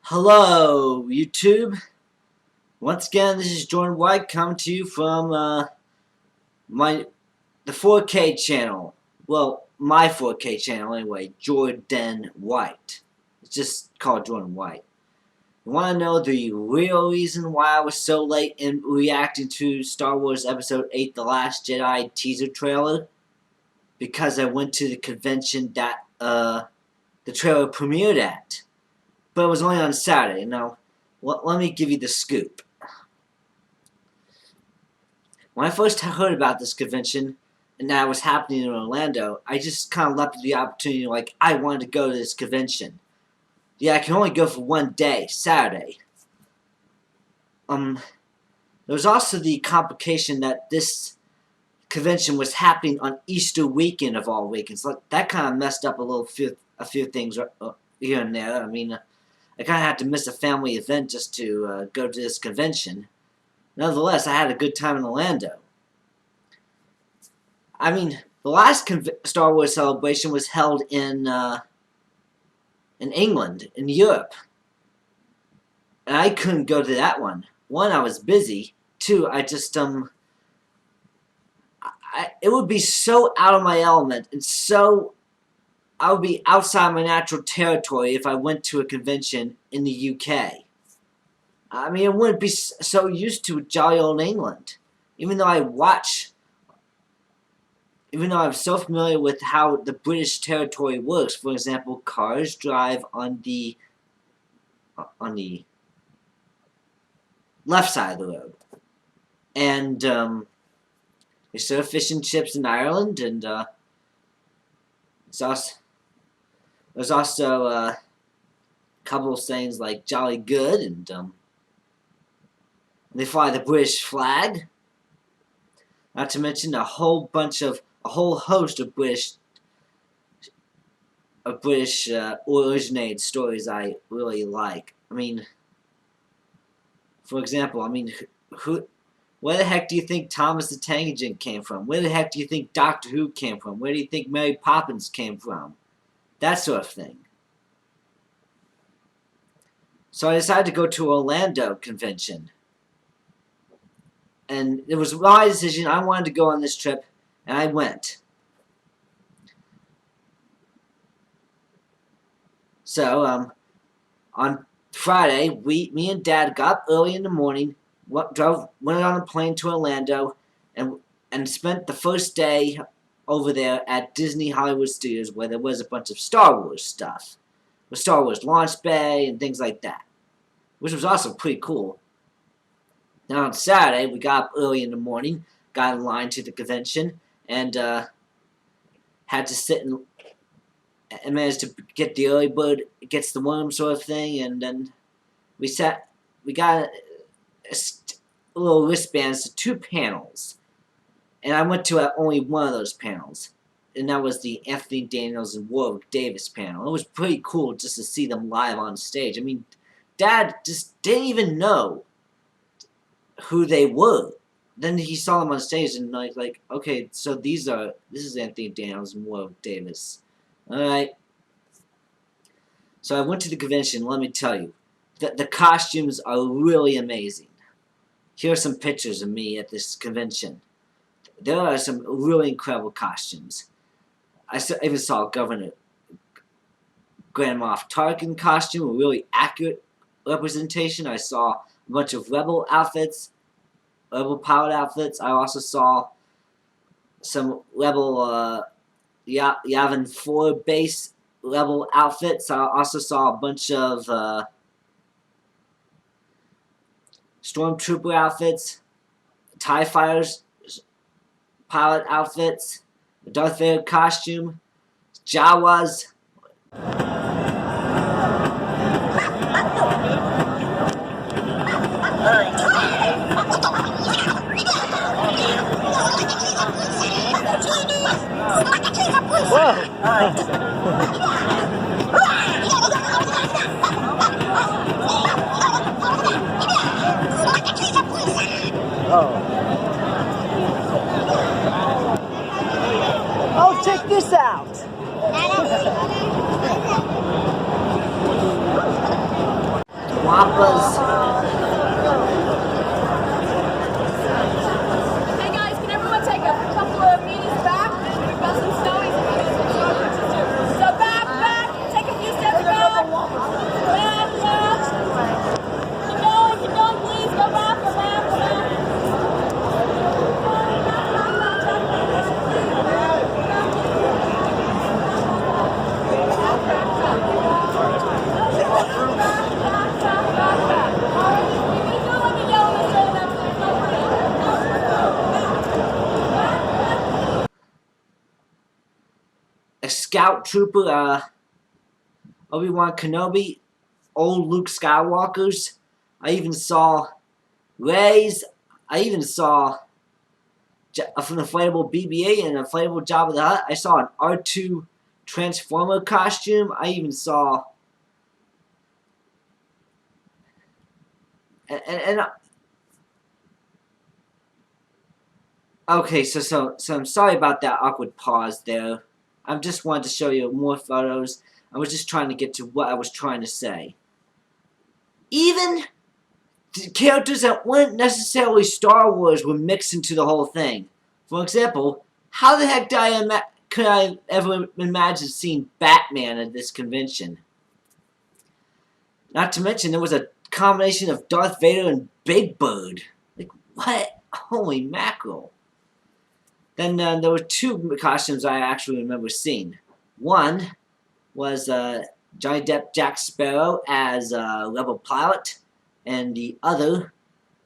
Hello, YouTube. Once again, this is Jordan White coming to you from the 4K channel. Well, my 4K channel anyway, Jordan White. It's just called Jordan White. You want to know the real reason why I was so late in reacting to Star Wars Episode 8: The Last Jedi teaser trailer? Because I went to the convention that the trailer premiered at. But it was only on Saturday. Now, let me give you the scoop. When I first heard about this convention and that it was happening in Orlando, I just kind of leapt at the opportunity, like, I wanted to go to this convention. Yeah, I can only go for one day, Saturday. There was also the complication that this convention was happening on Easter weekend of all weekends. That kind of messed up a few things here and there. I mean, I kind of had to miss a family event just to go to this convention. Nevertheless, I had a good time in Orlando. I mean, the last Star Wars celebration was held in England, in Europe. And I couldn't go to that one. One, I was busy. Two, I just, it would be so out of my element and so I would be outside my natural territory if I went to a convention in the UK. I mean, I wouldn't be so used to jolly old England. Even though I'm so familiar with how the British territory works. For example, cars drive on the left side of the road. And they serve fish and chips in Ireland, and there's also a couple of sayings like jolly good, and they fly the British flag. Not to mention a whole host of British originated stories I really like. I mean, for example, where the heck do you think Thomas the Tank Engine came from? Where the heck do you think Doctor Who came from? Where do you think Mary Poppins came from? That sort of thing. So I decided to go to Orlando convention. And it was my decision. I wanted to go on this trip, and I went. So, on Friday, me and Dad got up early in the morning, went on a plane to Orlando, and spent the first day over there at Disney Hollywood Studios, where there was a bunch of Star Wars stuff. With Star Wars Launch Bay and things like that. Which was also pretty cool. Now on Saturday, we got up early in the morning, got in line to the convention, and had to sit and managed to get the early bird gets the worm sort of thing, and then we got a little wristbands to 2 panels. And I went to only one of those panels. And that was the Anthony Daniels and Warwick Davis panel. It was pretty cool just to see them live on stage. I mean, Dad just didn't even know who they were. Then he saw them on stage and like, okay, so this is Anthony Daniels and Warwick Davis. Alright. So I went to the convention, let me tell you. The costumes are really amazing. Here are some pictures of me at this convention. There are some really incredible costumes. I even saw Governor Grand Moff Tarkin costume, a really accurate representation. I saw a bunch of Rebel outfits, Rebel powered outfits. I also saw some Rebel Yavin 4 base Rebel outfits. I also saw a bunch of Stormtrooper outfits, TIE Fighters pilot outfits, the Darth Vader costume, Jawas. Oh, check this out! Scout Trooper, Obi-Wan Kenobi, old Luke Skywalkers. I even saw Rey's. I even saw an inflatable BB-8 and an inflatable Jabba the Hutt. I saw an R2 Transformer costume. I even saw and okay, so I'm sorry about that awkward pause there. I just wanted to show you more photos. I was just trying to get to what I was trying to say. Even characters that weren't necessarily Star Wars were mixed into the whole thing. For example, how the heck could I ever imagine seeing Batman at this convention? Not to mention, there was a combination of Darth Vader and Big Bird. Like, what? Holy mackerel. Then there were two costumes I actually remember seeing. One was Johnny Depp Jack Sparrow as a rebel pilot, and the other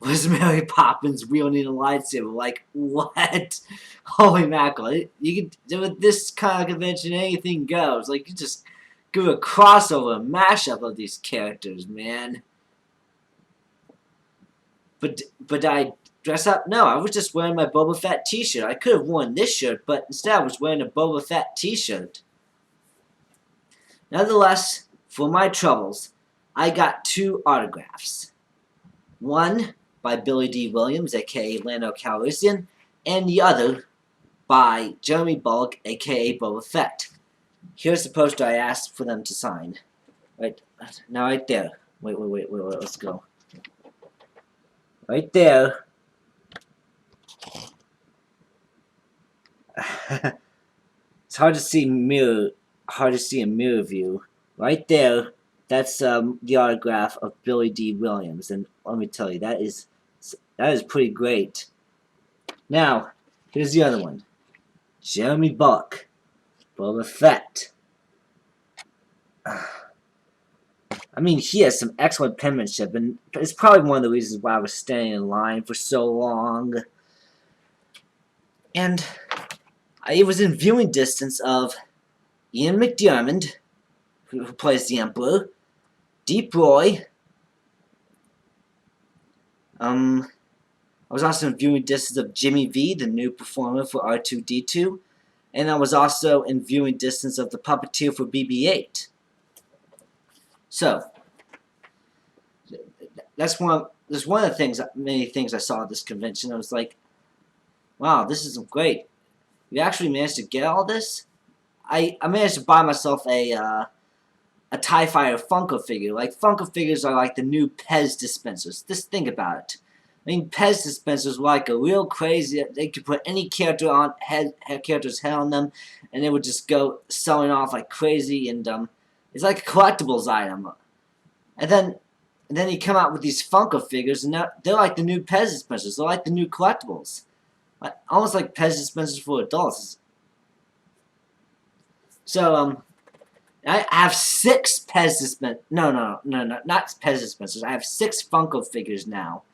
was Mary Poppins wielding a lightsaber. Like, what? Holy mackerel. You could, with this kind of convention, anything goes. Like, you just do a crossover, a mashup of these characters, man. But I dress up? No, I was just wearing my Boba Fett t-shirt. I could have worn this shirt, but instead I was wearing a Boba Fett t-shirt. Nonetheless, for my troubles, I got two autographs. One by Billy D. Williams, a.k.a. Lando Calrissian, and the other by Jeremy Bullock, a.k.a. Boba Fett. Here's the poster I asked for them to sign. Right there. Wait, let's go. Right there. It's hard to see in mirror view. Right there, that's the autograph of Billy D. Williams, and let me tell you, that is pretty great. Now, here's the other one. Jeremy Bullock, Boba Fett. I mean, he has some excellent penmanship, and it's probably one of the reasons why I was standing in line for so long. And I was in viewing distance of Ian McDiarmid, who plays the Emperor, Deep Roy. I was also in viewing distance of Jimmy V, the new performer for R2-D2, and I was also in viewing distance of the puppeteer for BB-8. So, that's one of the things, many things I saw at this convention. I was like, wow, this is great. We actually managed to get all this. I managed to buy myself a TIE Fighter Funko figure. Like, Funko figures are like the new Pez dispensers. Just think about it. I mean, Pez dispensers were like a real crazy. They could put any character on character's head on them, and they would just go selling off like crazy. And it's like a collectibles item. And then you come out with these Funko figures, and they're like the new Pez dispensers. They're like the new collectibles, almost like Pez dispensers for adults. So I have 6 Pez dispensers. No, not Pez dispensers. I have 6 Funko figures now.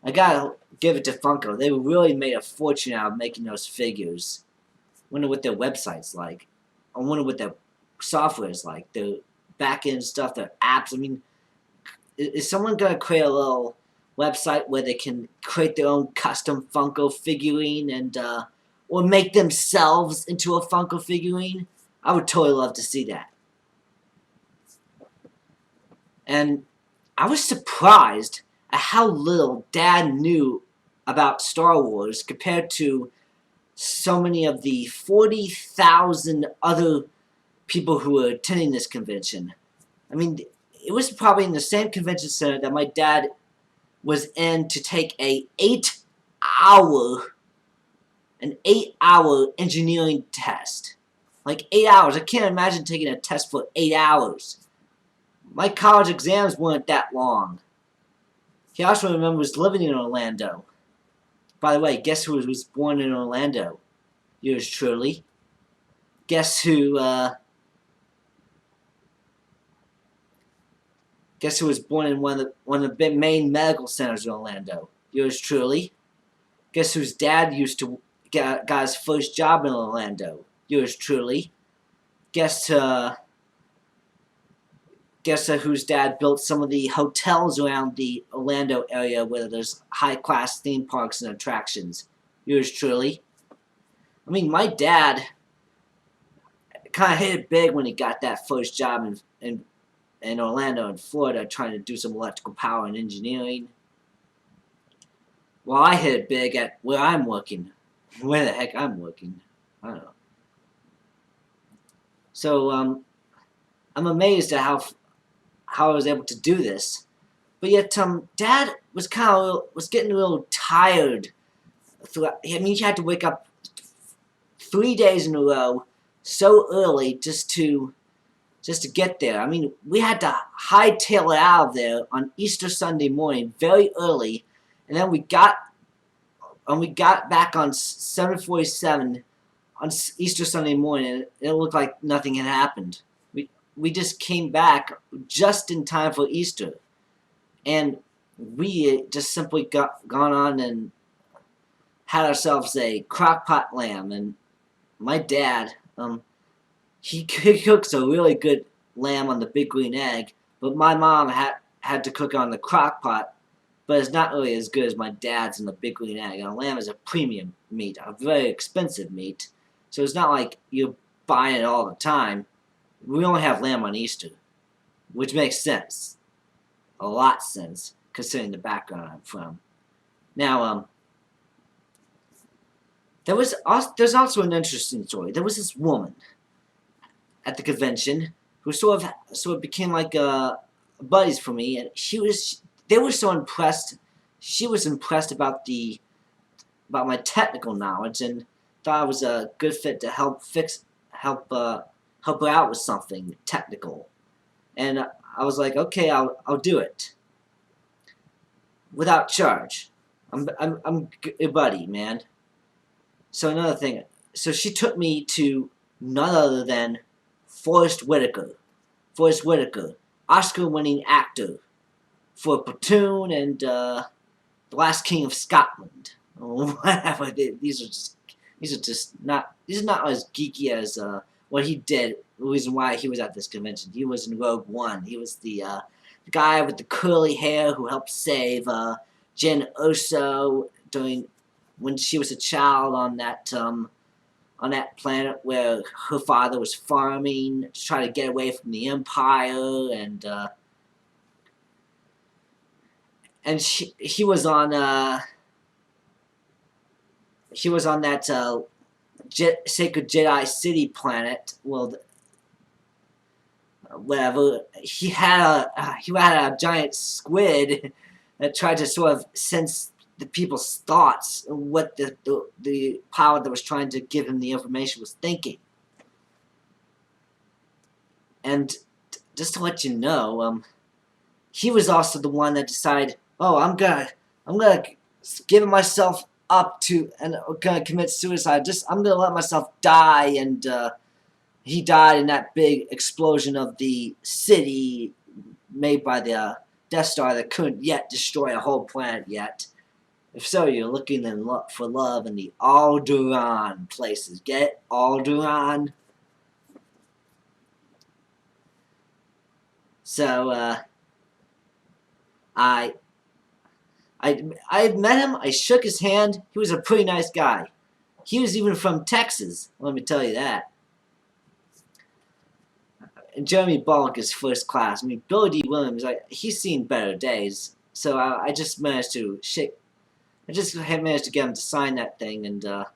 I gotta give it to Funko. They really made a fortune out of making those figures. Wonder what their website's like. I wonder what their software is like. Their back-end stuff, their apps. I mean, is someone gonna create a little website where they can create their own custom Funko figurine and or make themselves into a Funko figurine? I would totally love to see that. And I was surprised at how little Dad knew about Star Wars compared to so many of the 40,000 other people who were attending this convention. I mean, it was probably in the same convention center that my dad was in to take an 8-hour engineering test. Like 8 hours. I can't imagine taking a test for 8 hours. My college exams weren't that long. He also remembers living in Orlando. By the way, guess who was born in Orlando? Yours truly. Guess who was born in one of the main medical centers in Orlando? Yours truly. Guess whose dad used to got his first job in Orlando? Yours truly. guess whose dad built some of the hotels around the Orlando area where there's high-class theme parks and attractions. Yours truly. I mean, my dad kind of hit it big when he got that first job in Orlando in Florida trying to do some electrical power and engineering. Well, I hit it big at where I'm working. Where the heck I'm working. I don't know. So, I'm amazed at how I was able to do this. But yet, Dad was getting a little tired. I mean, he had to wake up 3 days in a row so early just to get there. I mean, we had to hightail it out of there on Easter Sunday morning, very early, and then we got back on 7:47 on Easter Sunday morning, and it looked like nothing had happened. We just came back just in time for Easter, and we just simply gone on and had ourselves a crock-pot lamb. And my dad, he cooks a really good lamb on the big green egg, but my mom had to cook on the crock-pot, but it's not really as good as my dad's on the big green egg. And a lamb is a premium meat, a very expensive meat, so it's not like you're buying it all the time. We only have lamb on Easter, which makes sense. A lot of sense, considering the background I'm from. Now, there's also an interesting story. There was this woman at the convention who sort of became like buddies for me, and they were so impressed. She was impressed about my technical knowledge and thought I was a good fit to help her out with something technical. And I was like, okay, I'll do it without charge. I'm a buddy, man. So another thing, so she took me to none other than Forrest Whitaker. Forrest Whitaker, Oscar-winning actor for Platoon and The Last King of Scotland. Or whatever. These are not as geeky as what he did. The reason why he was at this convention. He was in Rogue One. He was the guy with the curly hair who helped save Jen Erso when she was a child on that planet where her father was farming to try to get away from the Empire, and he was on that Sacred Jedi City planet. Well, whatever. He had a giant squid that tried to sort of sense the people's thoughts, what the power that was trying to give him the information was thinking. And just to let you know, he was also the one that decided, oh, I'm gonna give myself up to and gonna commit suicide. I'm gonna let myself die. And he died in that big explosion of the city made by the Death Star that couldn't yet destroy a whole planet yet. If so, you're looking for love in the Alderaan places. Get it? Alderaan. So, I met him. I shook his hand. He was a pretty nice guy. He was even from Texas. Let me tell you that. And Jeremy Bullock is first class. I mean, Billy D. Williams, he's seen better days. So I just managed to get him to sign that thing, and I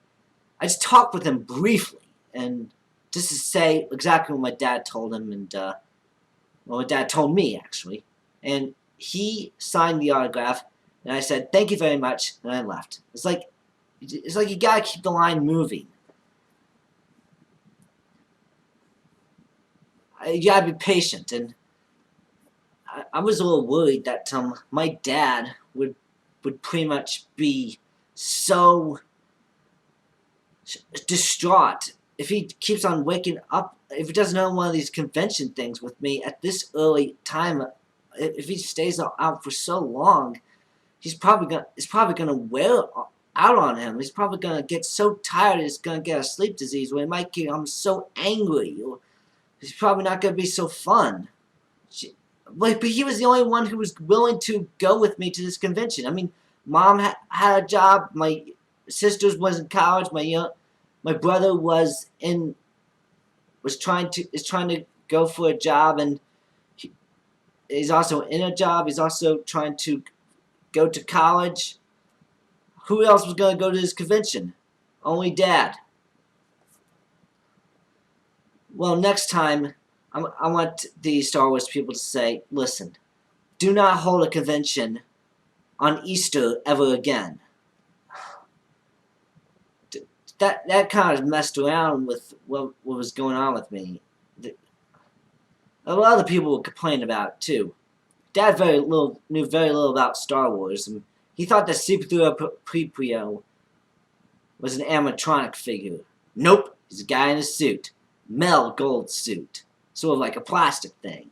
just talked with him briefly, and just to say exactly what my dad told him, and well, my dad told me actually, and he signed the autograph, and I said thank you very much, and I left. It's like you gotta keep the line moving. You gotta be patient, and I was a little worried that my dad would pretty much be so distraught if he keeps on waking up, if he doesn't know one of these convention things with me at this early time. If he stays out for so long, it's probably gonna wear out on him. He's probably gonna get so tired he's gonna get a sleep disease where he might get so angry. It's probably not going to be so fun. But he was the only one who was willing to go with me to this convention. I mean, Mom had a job. My sisters was in college. My brother is trying to go for a job, and he's also in a job. He's also trying to go to college. Who else was going to go to this convention? Only Dad. Well, next time, I want the Star Wars people to say, listen, do not hold a convention on Easter ever again. That kind of messed around with what was going on with me. A lot of other people would complain about it too. Dad knew very little about Star Wars, and he thought that C-3PO was an animatronic figure. Nope, he's a guy in a suit. Metal gold suit. Sort of like a plastic thing.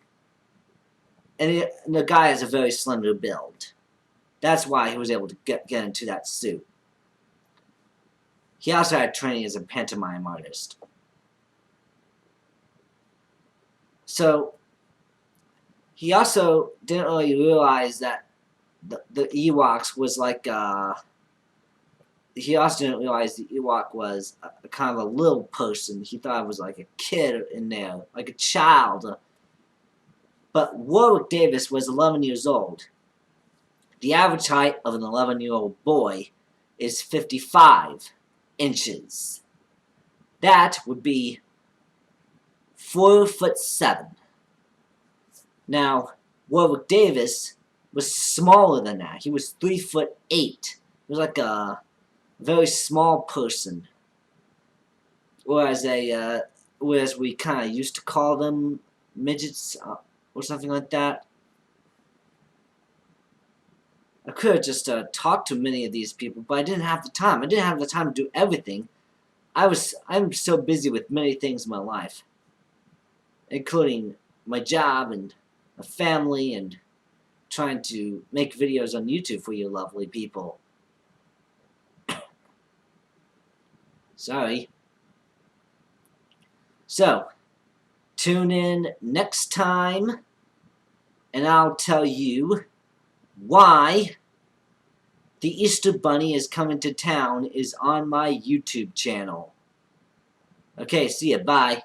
And the guy has a very slender build. That's why he was able to get into that suit. He also had training as a pantomime artist. So, he also didn't really realize that the Ewoks was like, he also didn't realize the Ewok was a kind of a little person. He thought it was like a kid in there, like a child. But Warwick Davis was 11 years old. The average height of an 11-year-old boy is 55 inches. That would be 4'7". Now, Warwick Davis was smaller than that. He was 3'8". He was like a very small person, whereas we kind of used to call them midgets or something like that. I could have just talked to many of these people, but I didn't have the time. I didn't have the time to do everything. I'm so busy with many things in my life, including my job and a family and trying to make videos on YouTube for you lovely people. Sorry. So, tune in next time, and I'll tell you why the Easter Bunny is coming to town is on my YouTube channel. Okay, see ya. Bye.